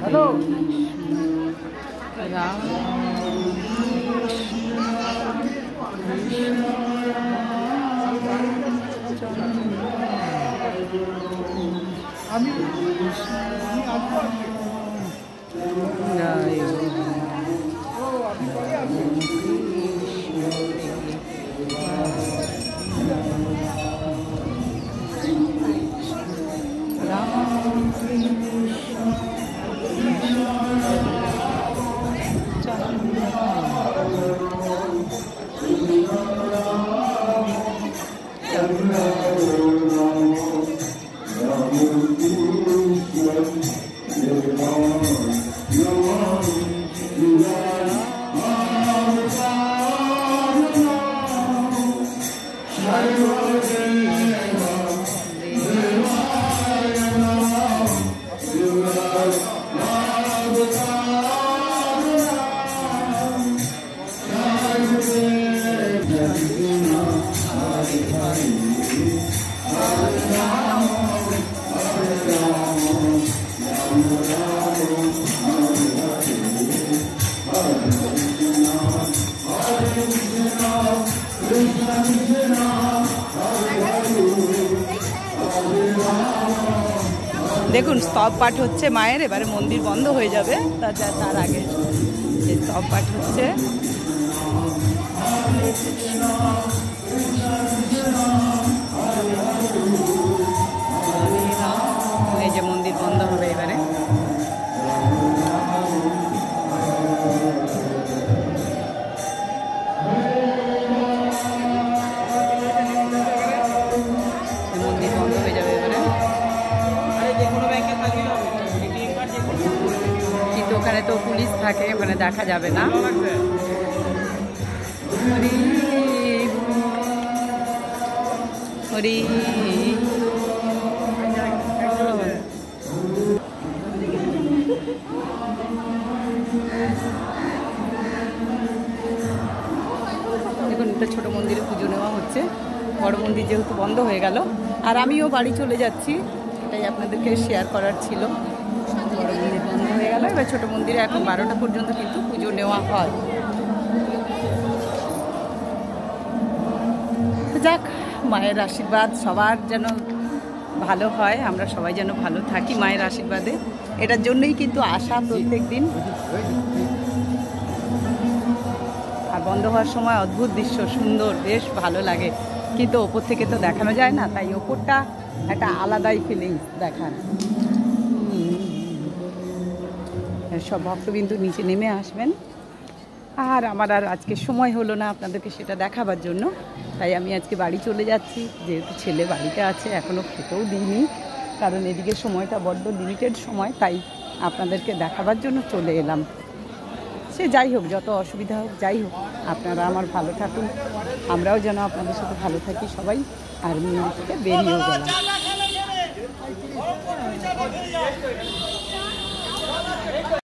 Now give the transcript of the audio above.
Hello আমি দেখুন স্তব পাঠ হচ্ছে মায়ের। এবারে মন্দির বন্ধ হয়ে যাবে, তার আগে স্তব পাঠ হচ্ছে। এই যে মন্দির বন্ধ হবে এবারে। মন্দির বন্ধ হয়ে যাবে এবারে, কিন্তু ওখানে তো পুলিশ থাকে, ওখানে দেখা যাবে না। হরি দেখুন, একটা ছোট মন্দিরে পুজো নেওয়া হচ্ছে। বড় মন্দির যেহেতু বন্ধ হয়ে গেল, আর আমিও বাড়ি চলে যাচ্ছি, এটাই আপনাদেরকে শেয়ার করার ছিল। বড় মন্দির বন্ধ হয়ে গেল, এবার ছোট মন্দিরে এখন 12টা পর্যন্ত কিন্তু পুজো নেওয়া হয়। যাক, মায়ের আশীর্বাদ সবার যেন ভালো হয়, আমরা সবাই যেন ভালো থাকি মায়ের আশীর্বাদে, এটার জন্যই কিন্তু আসা প্রত্যেক দিন। আর বন্ধ হওয়ার সময় অদ্ভুত দৃশ্য, সুন্দর, বেশ ভালো লাগে, কিন্তু ওপর থেকে তো দেখানো যায় না, তাই ওপরটা একটা আলাদাই ফিলিংস দেখার। সব ভক্তবিন্দু নিচে নেমে আসবেন। আর আমার আর আজকে সময় হলো না আপনাদেরকে সেটা দেখাবার জন্য, তাই আমি আজকে বাড়ি চলে যাচ্ছি। যেহেতু ছেলে বাড়িতে আছে, এখনও খেতেও দিইনি, কারণ এদিকে সময়টা বড্ড লিমিটেড সময়, তাই আপনাদেরকে দেখাবার জন্য চলে এলাম। সে যাই হোক, যত অসুবিধা হোক যাই হোক, আপনারা আমার ভালো থাকুন, আমরাও যেন আপনাদের সাথে ভালো থাকি সবাই। আর মন্দির থেকে বেরিয়েও গেলাম।